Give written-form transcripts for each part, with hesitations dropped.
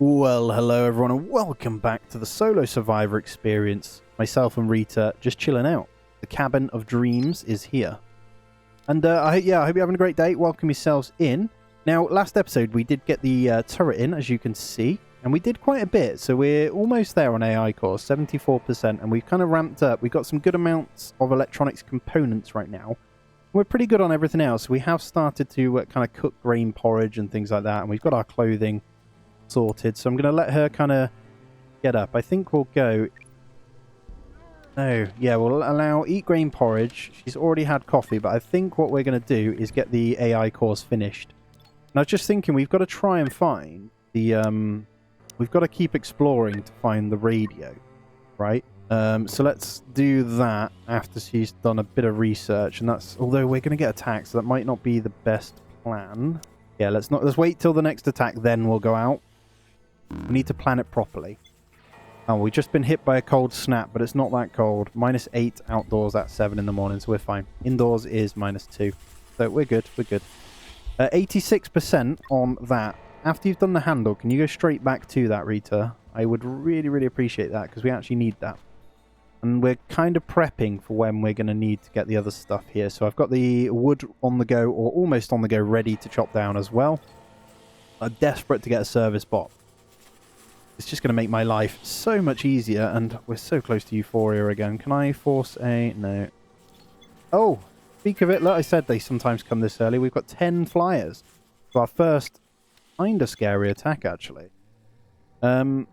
Well, hello everyone and welcome back to the Solo Survivor experience. Myself and Rita just chilling out. The Cabin of Dreams is here. And I hope you're having a great day. Welcome yourselves in. Now, last episode we did get the turret in, as you can see, and we did quite a bit. So we're almost there on AI core, 74%, and we've kind of ramped up. We've got some good amounts of electronics components right now. We're pretty good on everything else. We have started to kind of cook grain porridge and things like that, and we've got our clothing sorted, so I'm going to let her kind of get up. I think we'll go... No, yeah, we'll allow eat grain porridge. She's already had coffee, but I think what we're going to do is get the AI course finished. And I was just thinking we've got to try and find the... We've got to keep exploring to find the radio, right? So let's do that after she's done a bit of research, and that's... Although we're going to get attacked, so that might not be the best plan. Yeah, let's wait till the next attack, then we'll go out. We need to plan it properly. Oh, we've just been hit by a cold snap, but it's not that cold. -8 outdoors at 7 in the morning, so we're fine. Indoors is -2. So we're good, we're good. 86% on that. After you've done the handle, can you go straight back to that, Rita? I would really, really appreciate that, because we actually need that. And we're kind of prepping for when we're going to need to get the other stuff here. So I've got the wood on the go, or almost on the go, ready to chop down as well. I'm desperate to get a service bot. It's just going to make my life so much easier, and we're so close to Euphoria again. Can I force a... No. Oh, speak of it, like I said, they sometimes come this early. We've got 10 flyers. So our first kind of scary attack, actually. 10,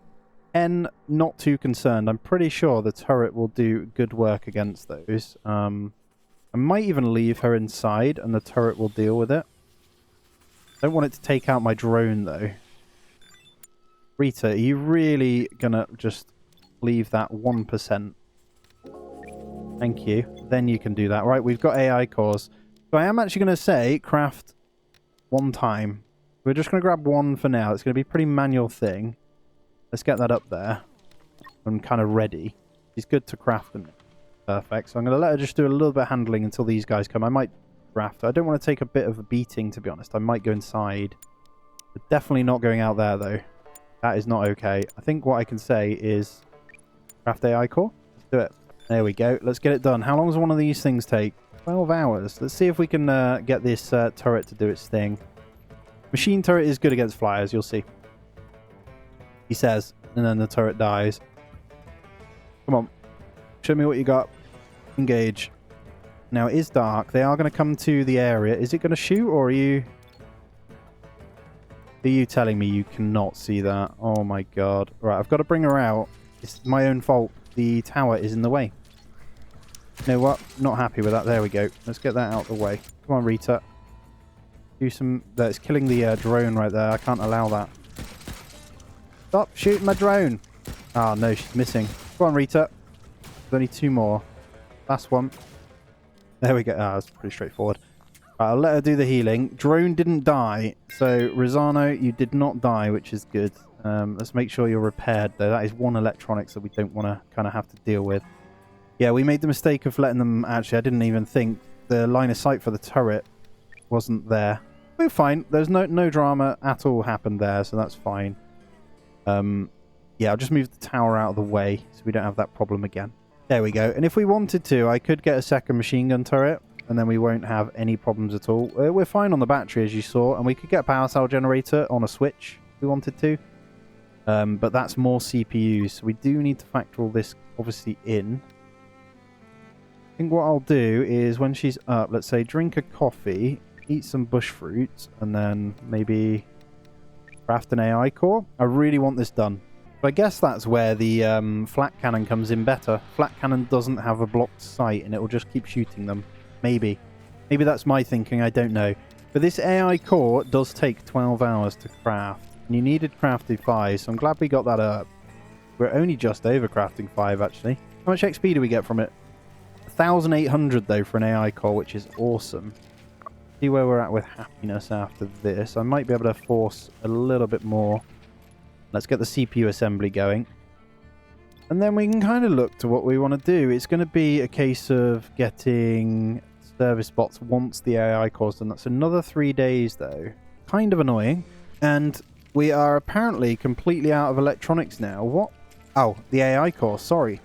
not too concerned. I'm pretty sure the turret will do good work against those. I might even leave her inside, and the turret will deal with it. Don't want it to take out my drone, though. Rita, are you really gonna just leave that 1%? Thank you. Then you can do that. Right, we've got AI cores. So I am actually going to say craft one time. We're just going to grab one for now. It's going to be a pretty manual thing. Let's get that up there. I'm kind of ready. It's good to craft them. Perfect. So I'm going to let her just do a little bit of handling until these guys come. I might craft. I don't want to take a bit of a beating, to be honest. I might go inside. But definitely not going out there, though. That is not okay. I think what I can say is craft AI core. Let's do it. There we go. Let's get it done. How long does one of these things take? 12 hours. Let's see if we can get this turret to do its thing. Machine turret is good against flyers, you'll see. He says, and then the turret dies. Come on. Show me what you got. Engage. Now, it is dark. They are going to come to the area. Is it going to shoot, or are you... Are you telling me you cannot see that? Oh my god. Right, I've got to bring her out. It's my own fault. The tower is in the way. You know what? Not happy with that. There we go. Let's get that out of the way. Come on, Rita. Do some... That's killing the drone right there. I can't allow that. Stop shooting my drone. Oh, no, she's missing. Come on, Rita. There's only 2 more. Last one. There we go. Ah, that's pretty straightforward. I'll let her do the healing. Drone didn't die. So, Rosano, you did not die, which is good. Let's make sure you're repaired, though. That is one electronics that we don't want to kind of have to deal with. Yeah, we made the mistake of letting them... Actually, I didn't even think the line of sight for the turret wasn't there. We're fine. There's no drama at all happened there, so that's fine. Yeah, I'll just move the tower out of the way so we don't have that problem again. There we go. And if we wanted to, I could get a second machine gun turret, and then we won't have any problems at all. We're fine on the battery, as you saw, and we could get a power cell generator on a switch if we wanted to. But that's more CPUs, so we do need to factor all this, obviously, in. I think what I'll do is, when she's up, let's say, drink a coffee, eat some bush fruit, and then maybe craft an AI core. I really want this done. But I guess that's where the flat cannon comes in better. Flat cannon doesn't have a blocked sight, and it will just keep shooting them. Maybe. Maybe that's my thinking, I don't know. But this AI core does take 12 hours to craft. And you needed crafted 5, so I'm glad we got that up. We're only just over crafting 5, actually. How much XP do we get from it? 1,800, though, for an AI core, which is awesome. See where we're at with happiness after this. I might be able to force a little bit more. Let's get the CPU assembly going. And then we can kind of look to what we want to do. It's going to be a case of getting service bots once the AI core's done. That's another 3 days, though. Kind of annoying. And we are apparently completely out of electronics now. What? Oh, the AI core. Sorry.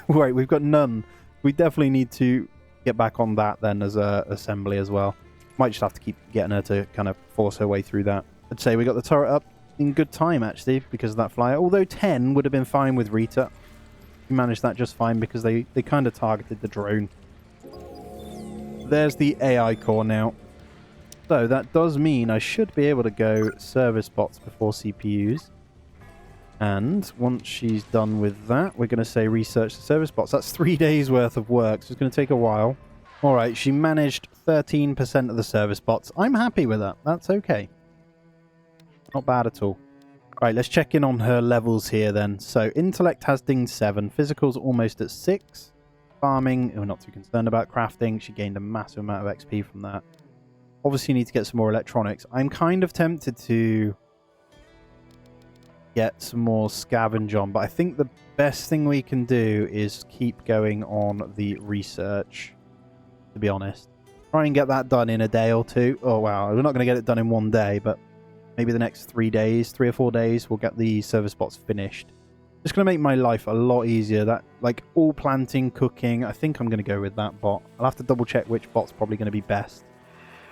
Wait, we've got none. We definitely need to get back on that then as a assembly as well. Might just have to keep getting her to kind of force her way through that. I'd say we got the turret up in good time, actually, because of that flyer. Although 10 would have been fine with Rita. We managed that just fine because they kind of targeted the drone. There's the AI core now. So that does mean I should be able to go service bots before CPUs. And once she's done with that, we're going to say research the service bots. That's 3 days worth of work, so it's going to take a while. All right, she managed 13% of the service bots. I'm happy with that. That's okay. Not bad at all. Right, let's check in on her levels here then. So intellect has dinged 7. Physical's almost at 6. Farming, we're not too concerned about. Crafting, she gained a massive amount of XP from that. Obviously, you need to get some more electronics. I'm kind of tempted to get some more scavenge on, but I think the best thing we can do is keep going on the research, to be honest. Try and get that done in a day or two. Oh, wow. We're not going to get it done in one day, but maybe the next 3 days, 3 or 4 days, we'll get the service bots finished. It's going to make my life a lot easier. That, like, all planting, cooking, I think I'm going to go with that bot. I'll have to double check which bot's probably going to be best.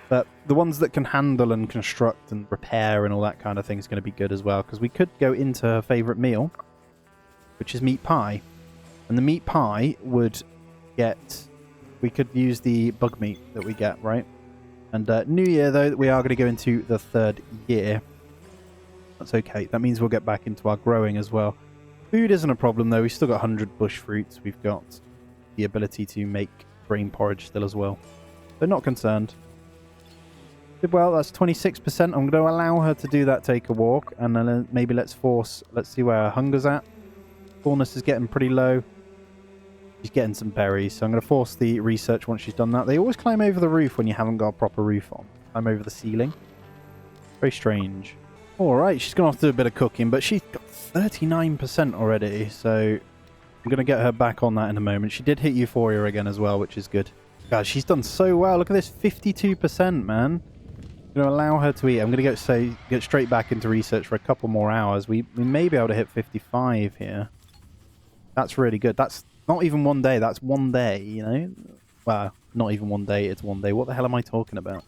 But the ones that can handle and construct and repair and all that kind of thing is going to be good as well. Because we could go into her favourite meal, which is meat pie. And the meat pie would get... We could use the bug meat that we get, right? And New Year, though, we are going to go into the 3rd year. That's okay. That means we'll get back into our growing as well. Food isn't a problem, though. We've still got 100 bush fruits. We've got the ability to make grain porridge still as well. So not concerned. Well, that's 26%. I'm going to allow her to do that, take a walk, and then maybe let's see where her hunger's at. Fullness is getting pretty low. She's getting some berries, so I'm going to force the research once she's done that. They always climb over the roof when you haven't got a proper roof on. Climb over the ceiling. Very strange. Alright, she's going to have to do a bit of cooking, but she's got 39% already, so I'm going to get her back on that in a moment. She did hit Euphoria again as well, which is good. God, she's done so well. Look at this, 52%, man. I'm going to allow her to eat. I'm going to get straight back into research for a couple more hours. We may be able to hit 55 here. That's really good. That's not even 1 day. That's 1 day, you know? Well, not even 1 day. It's 1 day. What the hell am I talking about?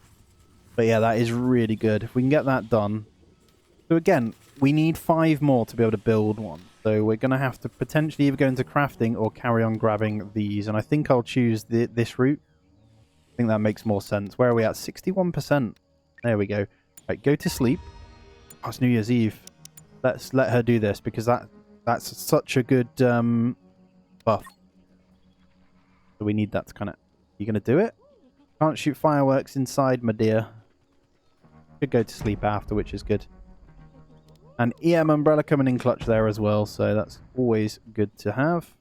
But yeah, that is really good. If we can get that done. So again, we need 5 more to be able to build one. So we're going to have to potentially either go into crafting or carry on grabbing these. And I think I'll choose this route. I think that makes more sense. Where are we at? 61%. There we go. Right, go to sleep. Oh, it's New Year's Eve. Let's let her do this because that's such a good buff. So we need that to kind of... You going to do it? Can't shoot fireworks inside, my dear. Could go to sleep after, which is good. And EM Umbrella coming in clutch there as well, so that's always good to have.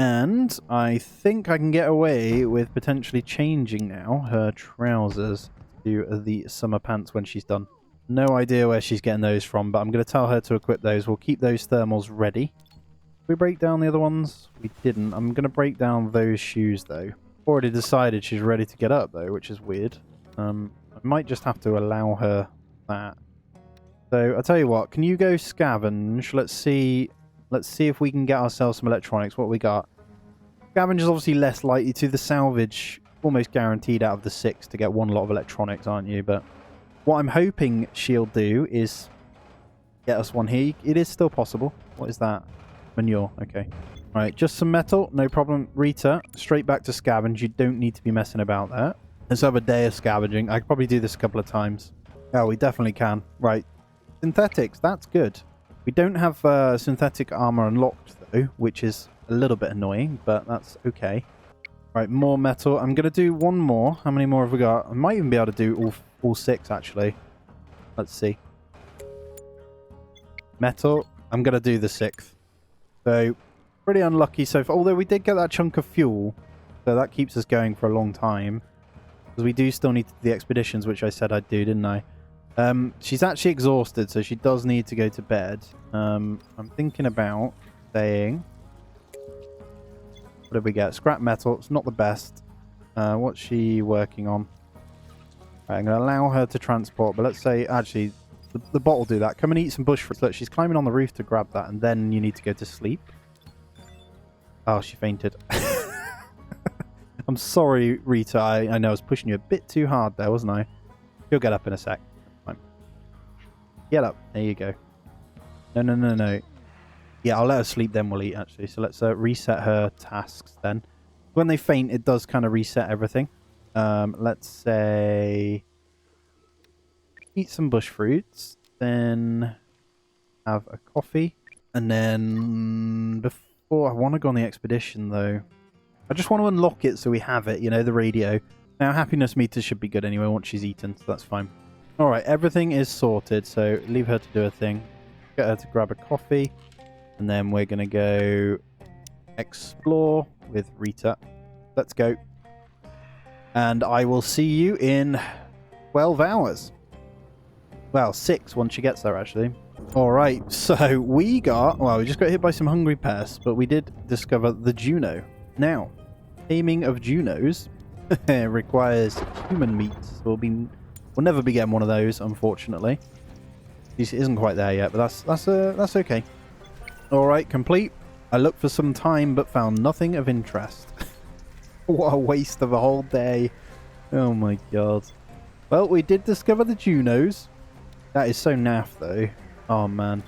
And I think I can get away with potentially changing now her trousers to the summer pants when she's done. No idea where she's getting those from, but I'm going to tell her to equip those. We'll keep those thermals ready. Did we break down the other ones? We didn't. I'm going to break down those shoes, though. Already decided she's ready to get up, though, which is weird. I might just have to allow her that. So, I'll tell you what. Can you go scavenge? Let's see if we can get ourselves some electronics. What we got? Scavenge is obviously less likely to. The salvage, almost guaranteed out of the 6 to get one lot of electronics, aren't you? But what I'm hoping she'll do is get us one here. It is still possible. What is that? Manure. Okay. Alright, just some metal. No problem. Rita, straight back to scavenge. You don't need to be messing about there. Let's have a day of scavenging. I could probably do this a couple of times. Oh, we definitely can. Right. Synthetics. That's good. We don't have synthetic armor unlocked, though, which is a little bit annoying, but that's okay. Right, more metal. I'm going to do one more. How many more have we got? I might even be able to do all 6, actually. Let's see. Metal. I'm going to do the 6th. So, pretty unlucky so far. Although we did get that chunk of fuel, so that keeps us going for a long time. Because we do still need to do the expeditions, which I said I'd do, didn't I? She's actually exhausted, so she does need to go to bed. I'm thinking about saying... What did we get? Scrap metal. It's not the best. What's she working on? Right, I'm going to allow her to transport, but let's say, actually, the bot will do that. Come and eat some bush fruits. Look, she's climbing on the roof to grab that, and then you need to go to sleep. Oh, she fainted. I'm sorry, Rita. I know I was pushing you a bit too hard there, wasn't I? She'll get up in a sec. Fine. Get up. There you go. No. Yeah, I'll let her sleep, then we'll eat, actually. So let's reset her tasks then. When they faint, it does kind of reset everything. Let's say eat some bush fruits, then have a coffee, and then before I want to go on the expedition though, I just want to unlock it so we have it, you know, the radio. Now happiness meter should be good anyway once she's eaten, so that's fine. All right, everything is sorted, so leave her to do her thing. Get her to grab a coffee, and then we're gonna go explore with Rita. Let's go. And I will see you in 12 hours. Well, 6 once she gets there, actually. Alright, so we just got hit by some hungry pests, but we did discover the Juno. Now, taming of Junos requires human meat. So we'll never be getting one of those, unfortunately. She isn't quite there yet, but that's okay. Alright, complete. I looked for some time, but found nothing of interest. What a waste of a whole day. Oh my god. Well, we did discover the Junos. That is so naff, though. Oh, man.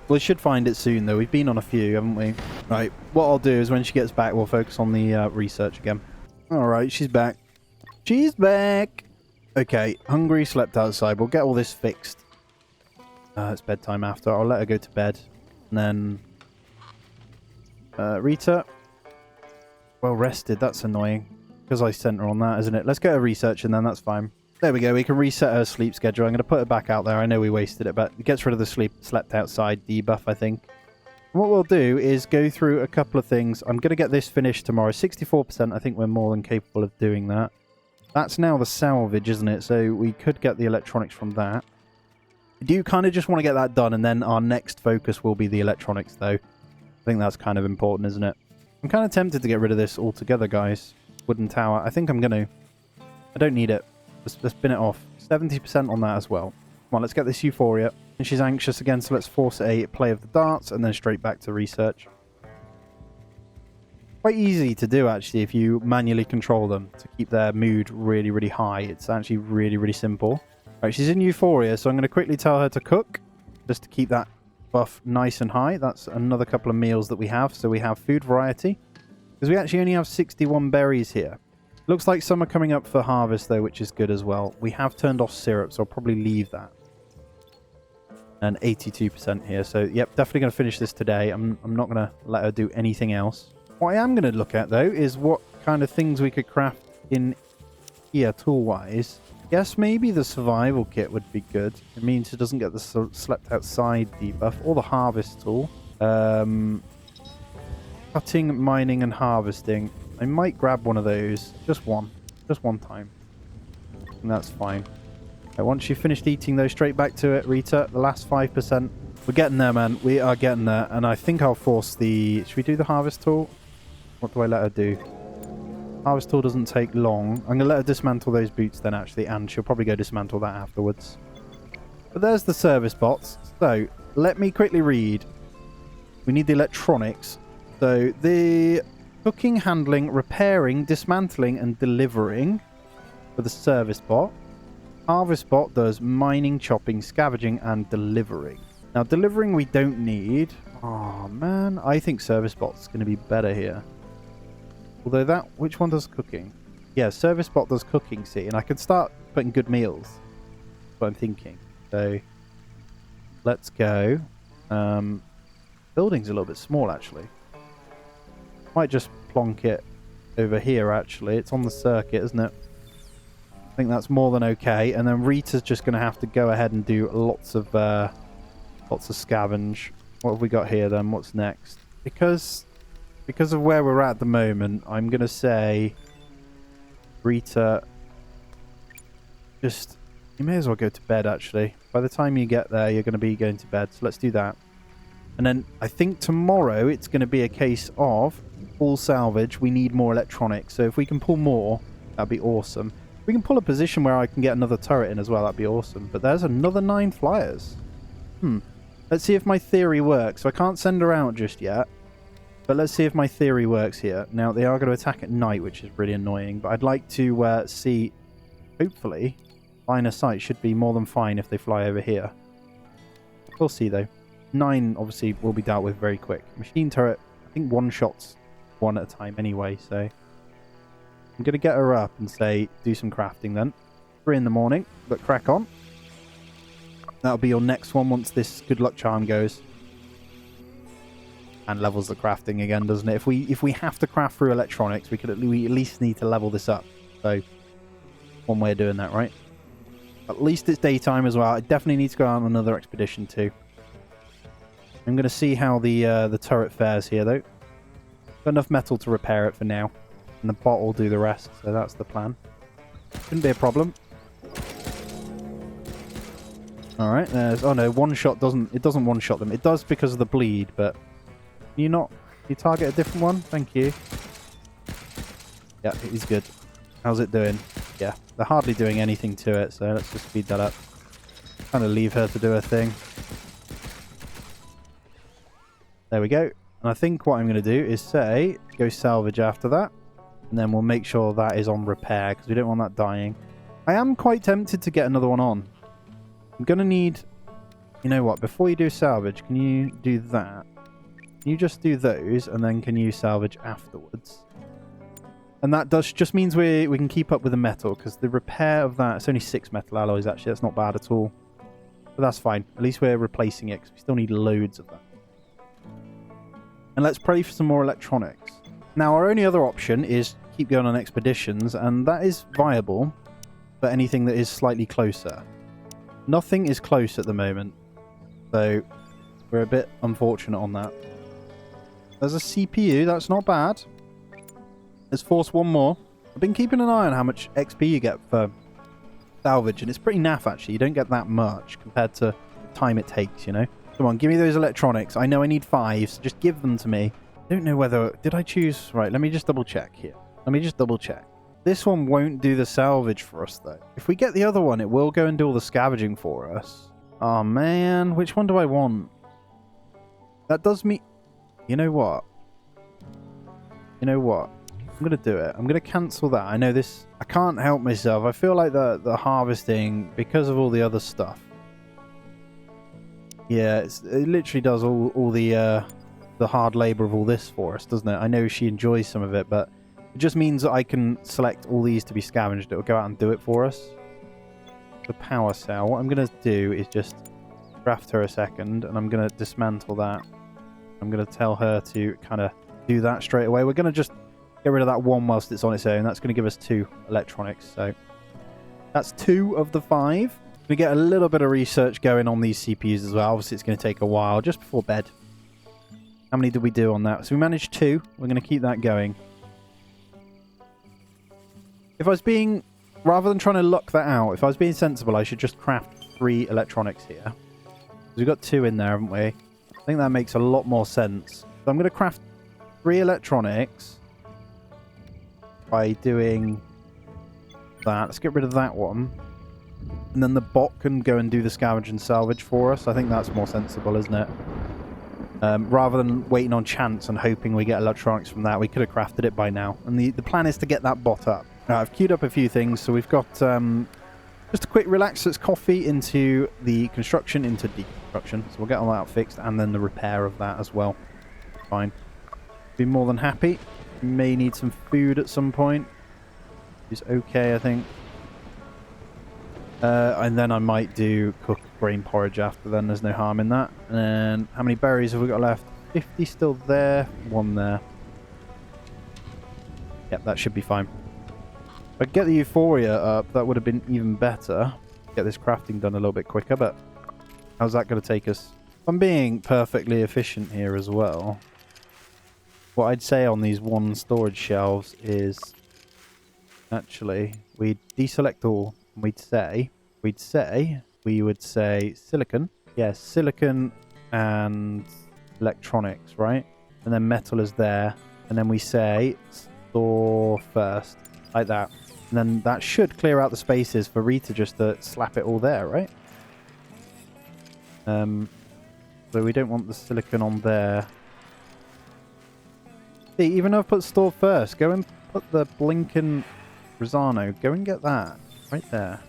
We should find it soon, though. We've been on a few, haven't we? Right. What I'll do is when she gets back, we'll focus on the research again. Alright, she's back. She's back! Okay, hungry, slept outside. We'll get all this fixed. It's bedtime after. I'll let her go to bed. And then... Rita... Well rested, that's annoying. Because I sent her on that, isn't it? Let's get her research and then that's fine. There we go, we can reset her sleep schedule. I'm going to put her back out there. I know we wasted it, but it gets rid of the slept outside debuff, I think. And what we'll do is go through a couple of things. I'm going to get this finished tomorrow. 64%, I think we're more than capable of doing that. That's now the salvage, isn't it? So we could get the electronics from that. I do kind of just want to get that done, and then our next focus will be the electronics, though. I think that's kind of important, isn't it? I'm kind of tempted to get rid of this altogether, guys. Wooden tower. I think I'm going to. I don't need it. Let's spin it off. 70% on that as well. Come on, let's get this Euphoria. And she's anxious again, so let's force a play of the darts and then straight back to research. Quite easy to do, actually, if you manually control them to keep their mood really, really high. It's actually really, really simple. Right, she's in Euphoria, so I'm going to quickly tell her to cook just to keep that buff nice and high. That's another couple of meals that we have. So we have food variety. Because we actually only have 61 berries here. Looks like some are coming up for harvest, though, which is good as well. We have turned off syrup, so I'll probably leave that. And 82% here. So, yep, definitely going to finish this today. I'm not going to let her do anything else. What I am going to look at, though, is what kind of things we could craft in here tool-wise. Guess maybe the survival kit would be good. It means it doesn't get the slept outside debuff. Or the harvest tool. Cutting, mining, and harvesting. I might grab one of those. Just one. Just one time. And that's fine. Okay, once you've finished eating those, straight back to it, Rita. The last 5%. We're getting there, man. We are getting there. And I think I'll force the... Should we do the harvest tool? What do I let her do? Harvest tool doesn't take long. I'm going to let her dismantle those boots then, actually. And she'll probably go dismantle that afterwards. But there's the service bots. So, let me quickly read. We need the electronics. So, the cooking, handling, repairing, dismantling, and delivering for the service bot. Harvest bot does mining, chopping, scavenging, and delivering. Now, delivering we don't need. Oh, man. I think service bot's going to be better here. Although that... Which one does cooking? Yeah, service bot does cooking, see? And I can start putting good meals. That's what I'm thinking. So, let's go. Building's a little bit small, actually. Might just plonk it over here, actually. It's on the circuit, isn't it? I think that's more than okay. And then Rita's just going to have to go ahead and do lots of scavenge. What have we got here, then? What's next? Because of where we're at the moment, I'm going to say... Rita... Just... You may as well go to bed, actually. By the time you get there, you're going to be going to bed. So let's do that. And then I think tomorrow it's going to be a case of... Full salvage, we need more electronics. So if we can pull more, that'd be awesome. We can pull a position where I can get another turret in as well. That'd be awesome. But there's another 9 flyers. Let's see if my theory works. So I can't send her out just yet. But let's see if my theory works here. Now, they are going to attack at night, which is really annoying. But I'd like to see, hopefully, line of sight should be more than fine if they fly over here. We'll see, though. 9, obviously, will be dealt with very quick. Machine turret, I think one shot's one at a time anyway, so I'm going to get her up and say, do some crafting then. 3 in the morning, but crack on. That'll be your next one once this good luck charm goes. And levels the crafting again, doesn't it? If we have to craft through electronics, we at least need to level this up. So, one way of doing that, right? At least it's daytime as well. I definitely need to go out on another expedition too. I'm going to see how the turret fares here, though. Got enough metal to repair it for now. And the bot will do the rest, so that's the plan. Shouldn't be a problem. Alright, there's... Oh no, one shot doesn't... It doesn't one-shot them. It does because of the bleed, but... Can you not... Can you target a different one? Thank you. Yeah, he's good. How's it doing? Yeah, they're hardly doing anything to it, so let's just speed that up. Kind of leave her to do her thing. There we go. And I think what I'm going to do is say, go salvage after that. And then we'll make sure that is on repair, because we don't want that dying. I am quite tempted to get another one on. I'm going to need... You know what? Before you do salvage, can you do that? Can you just do those, and then can you salvage afterwards? And that just means we can keep up with the metal, because the repair of that... It's only 6 metal alloys, actually. That's not bad at all. But that's fine. At least we're replacing it, because we still need loads of that. And let's pray for some more electronics. Now, our only other option is keep going on expeditions, and that is viable for anything that is slightly closer. Nothing is close at the moment, so we're a bit unfortunate on that. There's a CPU, that's not bad. Let's force one more. I've been keeping an eye on how much XP you get for salvage, and it's pretty naff, actually. You don't get that much compared to the time it takes, you know? Come on, give me those electronics. I know I need 5, so just give them to me. I don't know whether... Did I choose... Right, let me just double check here. Let me just double check. This one won't do the salvage for us, though. If we get the other one, it will go and do all the scavenging for us. Oh, man. Which one do I want? That does me... You know what? You know what? I'm going to do it. I'm going to cancel that. I know this... I can't help myself. I feel like the harvesting, because of all the other stuff. Yeah, it literally does all the hard labor of all this for us, doesn't it? I know she enjoys some of it, but it just means that I can select all these to be scavenged. It will go out and do it for us. The power cell. What I'm going to do is just craft her a second, and I'm going to dismantle that. I'm going to tell her to kind of do that straight away. We're going to just get rid of that one whilst it's on its own. That's going to give us 2 electronics. So that's 2 of the 5. We get a little bit of research going on these CPUs as well. Obviously, it's going to take a while, just before bed. How many did we do on that? So we managed 2. We're going to keep that going. If I was being... Rather than trying to luck that out, if I was being sensible, I should just craft 3 electronics here. Because we've got 2 in there, haven't we? I think that makes a lot more sense. So I'm going to craft 3 electronics by doing that. Let's get rid of that one. And then the bot can go and do the scavenge and salvage for us. I think that's more sensible, isn't it? Rather than waiting on chance and hoping we get electronics from that, we could have crafted it by now. And the plan is to get that bot up. Now, I've queued up a few things. So we've got just a quick relaxers coffee into the construction, into deconstruction. So we'll get all that fixed, and then the repair of that as well. Fine. Be more than happy. We may need some food at some point. It's okay, I think. And then I might do cook grain porridge after then. There's no harm in that. And then how many berries have we got left? 50 still there. 1 there. Yep, that should be fine. If I get the euphoria up, that would have been even better. Get this crafting done a little bit quicker, but how's that going to take us? I'm being perfectly efficient here as well. What I'd say on these 1 storage shelves is... Actually, we'd deselect all. We'd say silicon. Yes, silicon and electronics, right? And then metal is there. And then we say store first, like that. And then that should clear out the spaces for Rita just to slap it all there, right? So we don't want the silicon on there. See, even though I've put store first, go and put the blinking Rosano. Go and get that right there.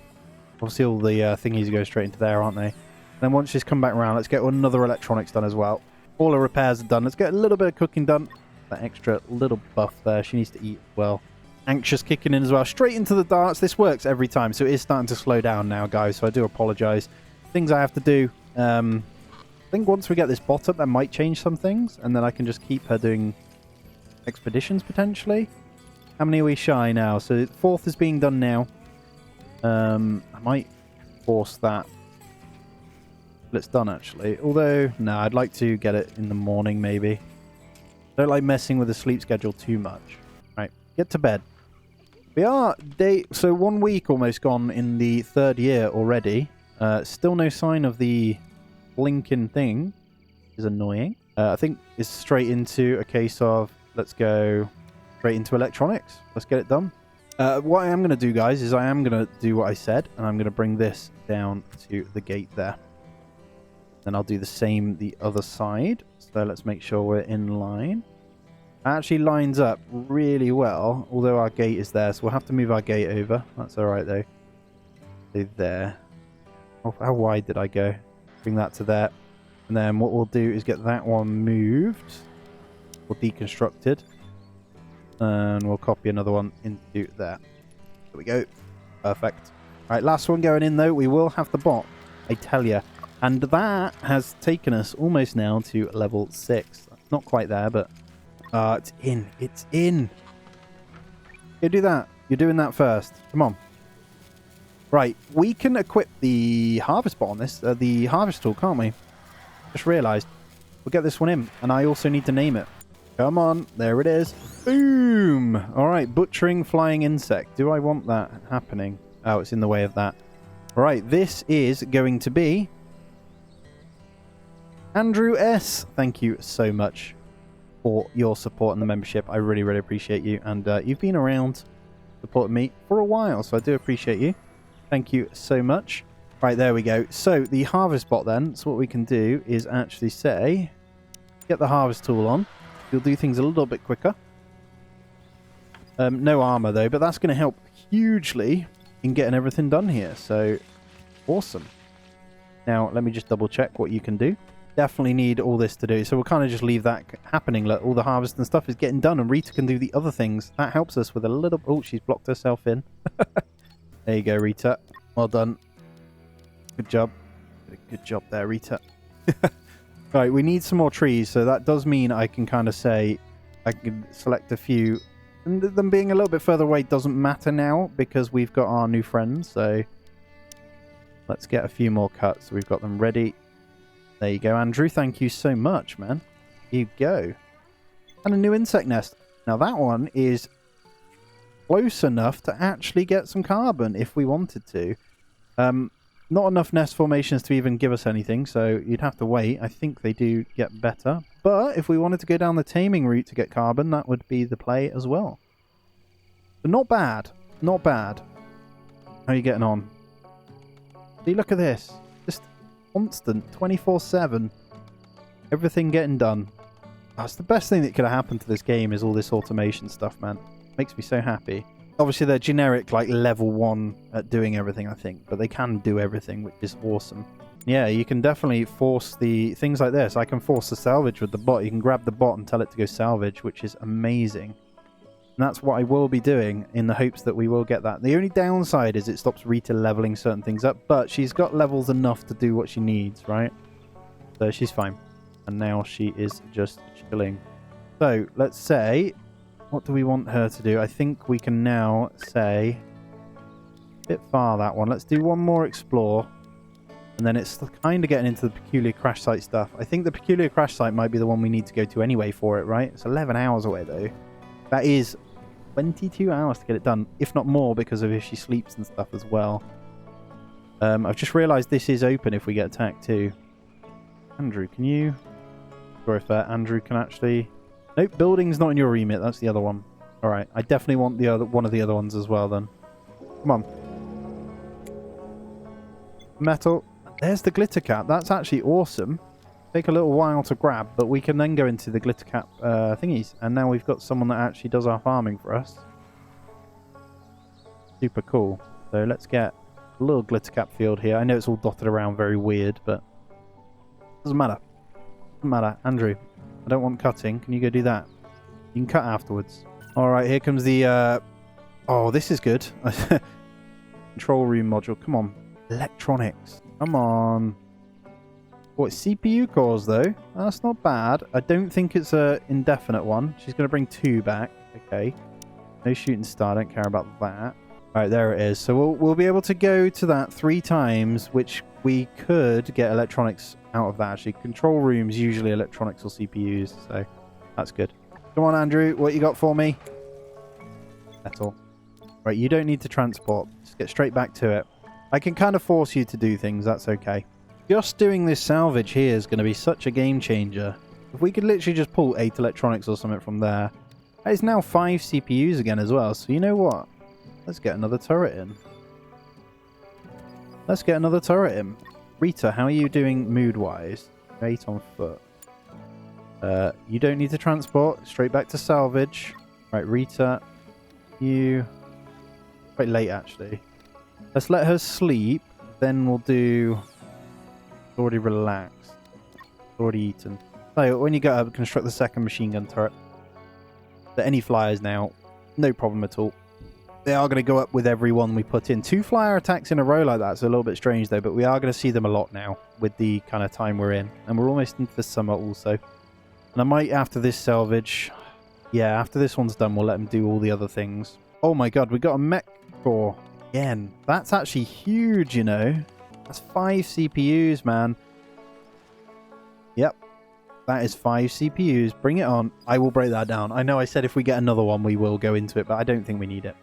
Obviously all the thingies go straight into there, aren't they? Then once she's come back around, let's get another electronics done as well. All the repairs are done. Let's get a little bit of cooking done. That extra little buff there. She needs to eat well. Anxious kicking in as well. Straight into the darts. This works every time, so it is starting to slow down now, guys. So I do apologise. Things I have to do. I think once we get this bot up, that might change some things, and then I can just keep her doing expeditions potentially. How many are we shy now? So 4th is being done now. I might force that. It's done actually. Although, no, I'd like to get it in the morning maybe. Don't like messing with the sleep schedule too much. Right, get to bed. We are so 1 week almost gone in the 3rd year already. Still no sign of the blinking thing. Is annoying. I think it's straight into a case of let's go straight into electronics. Let's get it done. What I am going to do, guys, is I am going to do what I said, and I'm going to bring this down to the gate there. Then I'll do the same the other side. So let's make sure we're in line. It actually lines up really well, although our gate is there, so we'll have to move our gate over. That's all right, though. So there. Oh, how wide did I go? Bring that to there. And then what we'll do is get that one moved or deconstructed. And we'll copy another one into there. There we go. Perfect. All right, last one going in, though. We will have the bot, I tell you. And that has taken us almost now to level 6. Not quite there, but it's in. It's in. You do that. You're doing that first. Come on. Right, we can equip the harvest bot on this, the harvest tool, can't we? Just realised. We'll get this one in, and I also need to name it. Come on, there it is. Boom! All right, butchering flying insect. Do I want that happening? Oh, it's in the way of that. All right, this is going to be Andrew S. Thank you so much for your support and the membership. I really, really appreciate you. And you've been around supporting me for a while, so I do appreciate you. Thank you so much. Right, there we go. So the harvest bot then. So what we can do is actually say, get the harvest tool on. You'll do things a little bit quicker. No armor though, but that's going to help hugely in getting everything done here. So awesome. Now let me just double check what you can do. Definitely need all this to do, so we'll kind of just leave that happening. Look, all the harvest and stuff is getting done, and Rita can do the other things. That helps us with a little... Oh, she's blocked herself in. There you go, Rita. Well done. Good job. Good job there, Rita. Right, we need some more trees, so that does mean I can kind of say I can select a few. And them being a little bit further away doesn't matter now because we've got our new friends, so let's get a few more cuts. We've got them ready. There you go, Andrew. Thank you so much, man. Here you go. And a new insect nest. Now that one is close enough to actually get some carbon if we wanted to. Not enough nest formations to even give us anything, so you'd have to wait. I think they do get better. But if we wanted to go down the taming route to get carbon, that would be the play as well. But not bad. Not bad. How are you getting on? See, look at this. Just constant, 24/7. Everything getting done. That's the best thing that could have happened to this game is all this automation stuff, man. Makes me so happy. Obviously, they're generic, like, level 1 at doing everything, I think. But they can do everything, which is awesome. Yeah, you can definitely force the things like this. I can force the salvage with the bot. You can grab the bot and tell it to go salvage, which is amazing. And that's what I will be doing in the hopes that we will get that. The only downside is it stops Rita leveling certain things up. But she's got levels enough to do what she needs, right? So she's fine. And now she is just chilling. So, let's say... What do we want her to do? I think we can now say... A bit far, that one. Let's do one more explore. And then it's kind of getting into the peculiar crash site stuff. I think the peculiar crash site might be the one we need to go to anyway for it, right? It's 11 hours away, though. That is 22 hours to get it done. If not more, because of if she sleeps and stuff as well. I've just realised this is open if we get attacked, too. Andrew, can you... Or if Andrew can actually... Nope, building's not in your remit. That's the other one. All right, I definitely want the other one of the other ones as well, then. Come on. Metal. There's the glitter cap. That's actually awesome. Take a little while to grab, but we can then go into the glitter cap thingies. And now we've got someone that actually does our farming for us. Super cool. So let's get a little glitter cap field here. I know it's all dotted around very weird, but doesn't matter. Doesn't matter. Andrew, I don't want cutting. Can you go do that? You can cut afterwards. All right, here comes the... Oh, this is good. Control room module. Come on. Electronics. Come on. What, CPU cores, though? That's not bad. I don't think it's a indefinite one. She's going to bring 2 back. Okay. No shooting star. Don't care about that. All right, there it is. So we'll be able to go to that 3 times, which we could get electronics out of that, actually. Control rooms, usually electronics or CPUs, so that's good. Come on, Andrew. What you got for me? Metal. Right, you don't need to transport. Just get straight back to it. I can kind of force you to do things. That's okay. Just doing this salvage here is going to be such a game changer. If we could literally just pull 8 electronics or something from there. It's now 5 CPUs again as well. So you know what? Let's get another turret in. Let's get another turret in. Rita, how are you doing mood-wise? 8 on foot. You don't need to transport. Straight back to salvage. Right, Rita. You... Quite late, actually. Let's let her sleep. Then we'll do... Already relaxed. Already eaten. So when you go up, construct the second machine gun turret. There any flyers now? No problem at all. They are going to go up with every one we put in. 2 flyer attacks in a row like that's a little bit strange though, but we are going to see them a lot now with the kind of time we're in. And we're almost into the summer also. And I might, after this salvage... Yeah, after this one's done, we'll let them do all the other things. Oh my god, we got a mech core. Again, that's actually huge, you know. That's 5 CPUs, man. Yep. That is 5 CPUs. Bring it on. I will break that down. I know I said if we get another one, we will go into it, but I don't think we need it.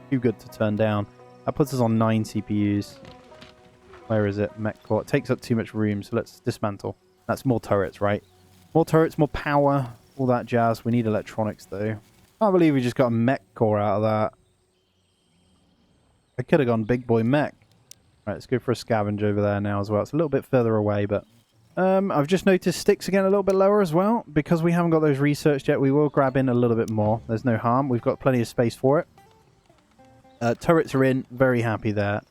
Too good to turn down. That puts us on 9 CPUs. Where is it? Mech core. It takes up too much room, so let's dismantle. That's more turrets, right? More turrets, more power, all that jazz. We need electronics, though. Can't believe we just got a mech core out of that. I could have gone big boy mech. Right, let's go for a scavenge over there now as well. It's a little bit further away, but... I've just noticed sticks again a little bit lower as well. Because we haven't got those researched yet, we will grab in a little bit more. There's no harm. We've got plenty of space for it. Turrets are in. Very happy there.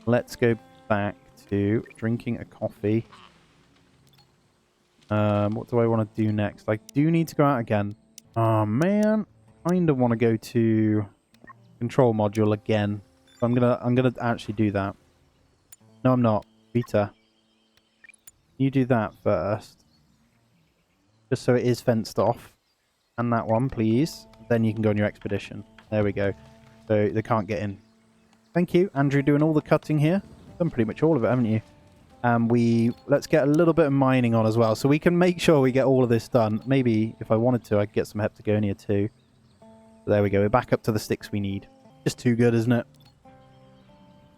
Let's go back to drinking a coffee. What do I want to do next? I do need to go out again. Oh, man. I kind of want to go to control module again. So I'm gonna actually do that. No, I'm not. Rita. You do that first. Just so it is fenced off. And that one, please. Then you can go on your expedition. There we go. So they can't get in. Thank you, Andrew, doing all the cutting here. Done pretty much all of it, haven't you? And let's get a little bit of mining on as well. So we can make sure we get all of this done. Maybe, if I wanted to, I could get some heptagonia too. But there we go. We're back up to the sticks we need. Just too good, isn't it?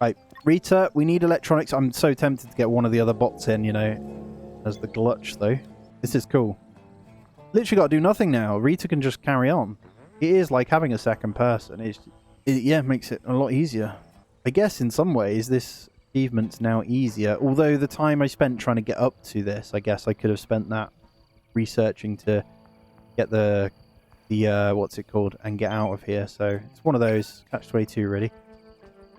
Right, Rita, we need electronics. I'm so tempted to get one of the other bots in, you know, as the glutch, though. This is cool. Literally got to do nothing now. Rita can just carry on. It is like having a second person. Yeah, makes it a lot easier. I guess in some ways this achievement's now easier. Although the time I spent trying to get up to this, I guess I could have spent that researching to get the what's it called, and get out of here. So it's one of those catch-22 really.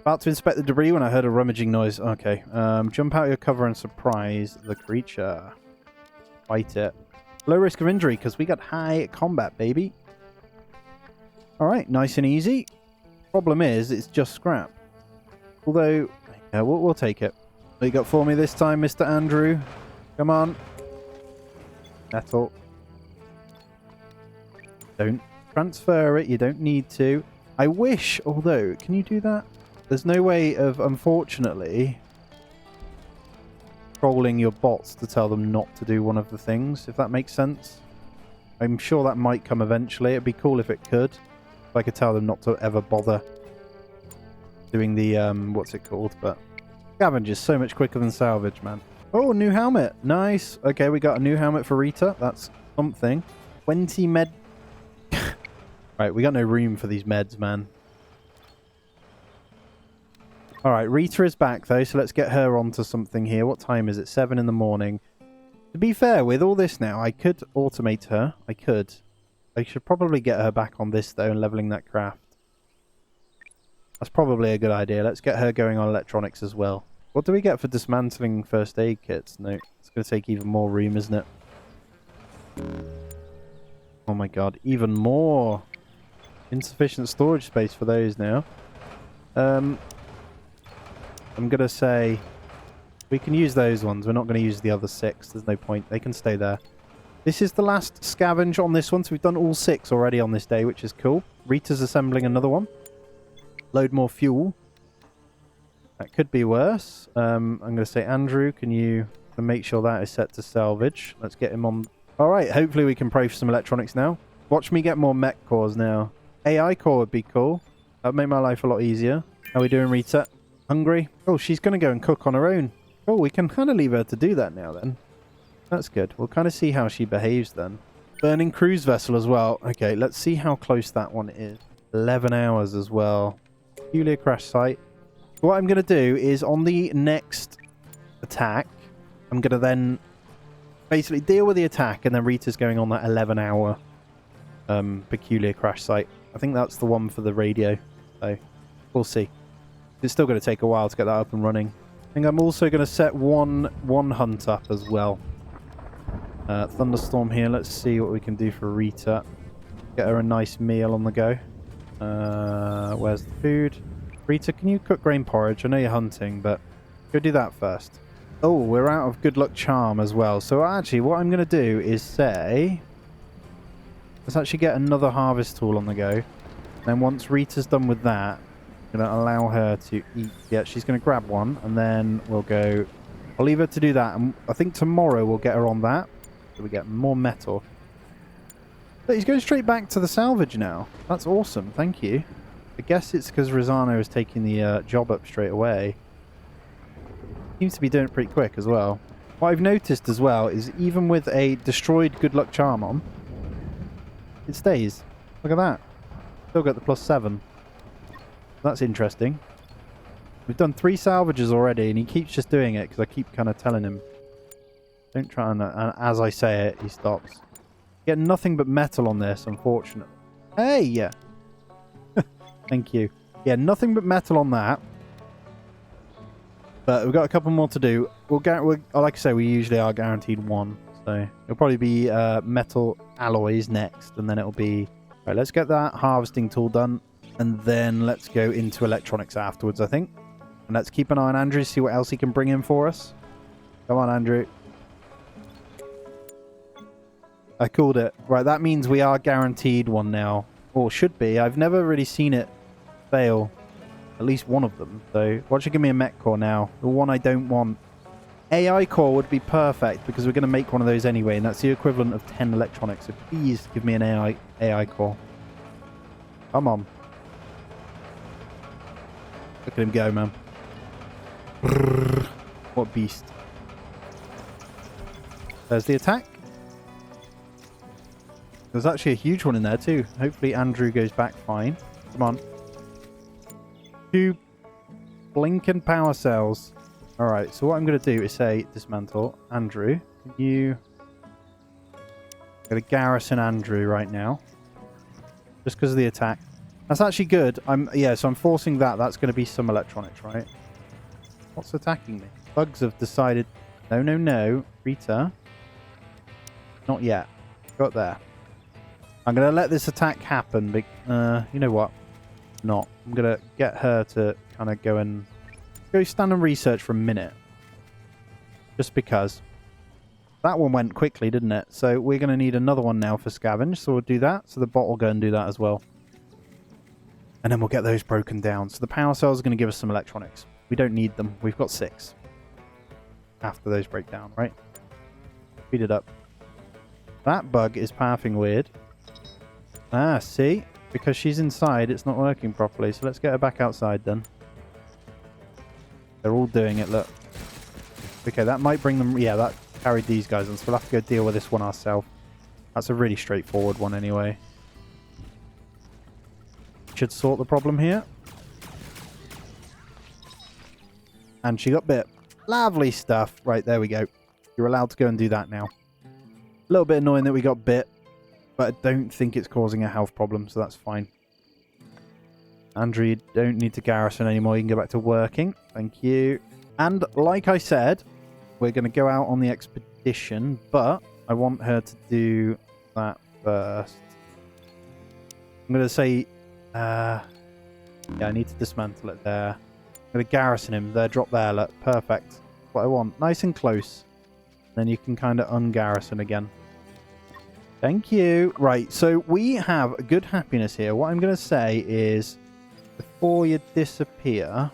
About to inspect the debris when I heard a rummaging noise. Okay. Jump out of your cover and surprise the creature. Fight it. Low risk of injury because we got high combat, baby. Alright, nice and easy. Problem is, it's just scrap. Although, yeah, we'll take it. What you got for me this time, Mr. Andrew? Come on. Metal. Don't transfer it. You don't need to. I wish, although, can you do that? There's no way of, unfortunately, trolling your bots to tell them not to do one of the things, if that makes sense. I'm sure that might come eventually. It'd be cool if it could. If I could tell them not to ever bother doing the, what's it called, but scavenge is so much quicker than salvage, man. Oh, new helmet. Nice. Okay, we got a new helmet for Rita. That's something. 20 med... Right, we got no room for these meds, man. All right, Rita is back, though, so let's get her onto something here. What time is it? 7 in the morning. To be fair, with all this now, I could automate her. I could. I should probably get her back on this, though, and leveling that craft. That's probably a good idea. Let's get her going on electronics as well. What do we get for dismantling first aid kits? No, it's going to take even more room, isn't it? Oh my god, even more! Insufficient storage space for those now. I'm going to say we can use those ones. We're not going to use the other 6. There's no point. They can stay there. This is the last scavenge on this one, so we've done all 6 already on this day, which is cool. Rita's assembling another one. Load more fuel. That could be worse. I'm going to say, Andrew, can you make sure that is set to salvage? Let's get him on. Alright, hopefully we can pray for some electronics now. Watch me get more mech cores now. AI core would be cool. That would make my life a lot easier. How are we doing, Rita? Hungry? Oh, she's going to go and cook on her own. Oh, we can kind of leave her to do that now then. That's good. We'll kind of see how she behaves then. Burning cruise vessel as well. Okay, let's see how close that one is. 11 hours as well. Peculiar crash site. What I'm going to do is on the next attack, I'm going to then basically deal with the attack, and then Rita's going on that 11-hour peculiar crash site. I think that's the one for the radio. So we'll see. It's still going to take a while to get that up and running. I think I'm also going to set one hunt up as well. Thunderstorm here. Let's see what we can do for Rita. Get her a nice meal on the go. Where's the food? Rita, can you cook grain porridge? I know you're hunting, but go do that first. Oh, we're out of good luck charm as well. So actually, what I'm going to do is say, let's actually get another harvest tool on the go. Then once Rita's done with that, I'm going to allow her to eat. Yeah, she's going to grab one, and then we'll go. I'll leave her to do that, and I think tomorrow we'll get her on that. So we get more metal. But he's going straight back to the salvage now. That's awesome. Thank you. I guess it's because Rosano is taking the job up straight away. Seems to be doing it pretty quick as well. What I've noticed as well is even with a destroyed good luck charm on, it stays. Look at that. Still got the +7. That's interesting. We've done 3 salvages already, and he keeps just doing it because I keep kind of telling him, don't try and as I say it, he stops. Get nothing but metal on this, unfortunately. Hey! Yeah. Thank you. Yeah, nothing but metal on that. But we've got a couple more to do. Like I say, we usually are guaranteed 1. So it'll probably be metal alloys next, and then it'll be... Right, let's get that harvesting tool done, and then let's go into electronics afterwards, I think. And let's keep an eye on Andrew, see what else he can bring in for us. Come on, Andrew. I called it. Right, that means we are guaranteed 1 now. Or should be. I've never really seen it fail. At least one of them. So, why don't you give me a mech core now? The one I don't want. AI core would be perfect, because we're going to make one of those anyway, and that's the equivalent of 10 electronics. So please give me an AI core. Come on. Look at him go, man. What beast. There's the attack. There's actually a huge one in there too. Hopefully Andrew goes back fine. Come on. 2 blinking power cells. Alright, so what I'm going to do is say dismantle. Andrew, can you... I'm going to garrison Andrew right now. Just because of the attack. That's actually good. Yeah, so I'm forcing that. That's going to be some electronics, right? What's attacking me? Bugs have decided... No, no, no. Rita. Not yet. Got there. I'm going to let this attack happen. But, you know what? Not. I'm going to get her to kind of go stand and research for a minute. Just because. That one went quickly, didn't it? So we're going to need another one now for scavenge. So we'll do that. So the bot will go and do that as well. And then we'll get those broken down. So the power cells are going to give us some electronics. We don't need them. We've got 6. After those break down, right? Speed it up. That bug is pathing weird. Ah, see? Because she's inside, it's not working properly. So let's get her back outside then. They're all doing it, look. Okay, that might bring them... Yeah, that carried these guys on. So we'll have to go deal with this one ourselves. That's a really straightforward one anyway. Should sort the problem here. And she got bit. Lovely stuff. Right, there we go. You're allowed to go and do that now. A little bit annoying that we got bit, but I don't think it's causing a health problem, so that's fine. Andrew, you don't need to garrison anymore. You can go back to working. Thank you. And like I said, we're going to go out on the expedition, but I want her to do that first. I'm going to say, yeah, I need to dismantle it there. I'm going to garrison him there, drop there, look, perfect. That's what I want. Nice and close. Then you can kind of ungarrison again. Thank you. Right, so we have good happiness here. What I'm going to say is, before you disappear,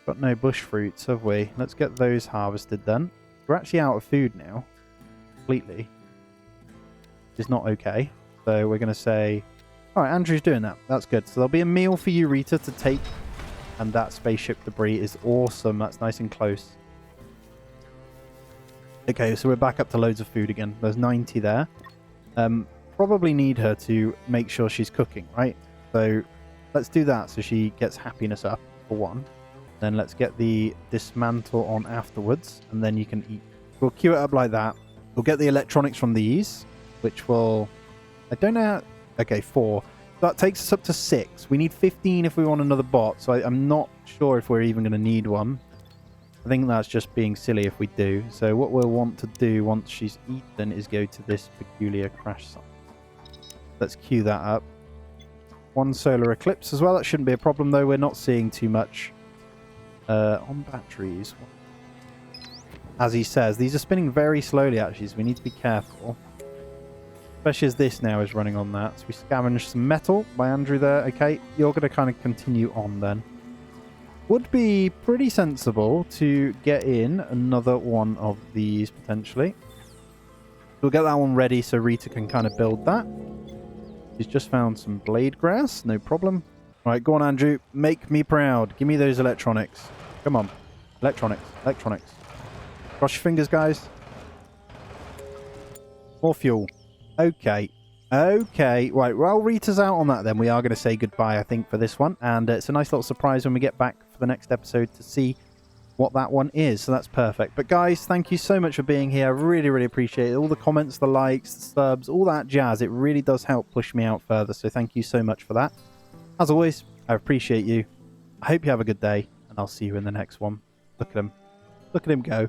got no bush fruits, have we? Let's get those harvested then. We're actually out of food now, completely. It's not okay. So we're going to say, all right, Andrew's doing that. That's good. So there'll be a meal for you, Rita, to take. And that spaceship debris is awesome. That's nice and close. Okay, so we're back up to loads of food again. There's 90 there. Probably need her to make sure she's cooking, right? So let's do that so she gets happiness up, for one. Then let's get the dismantle on afterwards, and then you can eat. We'll queue it up like that. We'll get the electronics from these, which will... I don't know how... Okay, 4. That takes us up to 6. We need 15 if we want another bot, so I'm not sure if we're even going to need one. I think that's just being silly if we do. So what we'll want to do once she's eaten is go to this peculiar crash site. Let's queue that up. 1 solar eclipse as well. That shouldn't be a problem, though. We're not seeing too much on batteries. As he says, these are spinning very slowly, actually, so we need to be careful. Especially as this now is running on that. So we scavenged some metal by Andrew there. Okay, you're going to kind of continue on then. Would be pretty sensible to get in another one of these, potentially. We'll get that one ready so Rita can kind of build that. She's just found some blade grass. No problem. All right, go on, Andrew. Make me proud. Give me those electronics. Come on. Electronics. Electronics. Cross your fingers, guys. More fuel. Okay. Okay. Right. Well, Rita's out on that then. We are going to say goodbye, I think, for this one. And it's a nice little surprise when we get back for the next episode to see what that one is. So that's perfect. But guys, thank you so much for being here. I really, really appreciate it. All the comments, the likes, the subs, all that jazz. It really does help push me out further. So thank you so much for that. As always, I appreciate you. I hope you have a good day. And I'll see you in the next one. Look at him. Look at him go.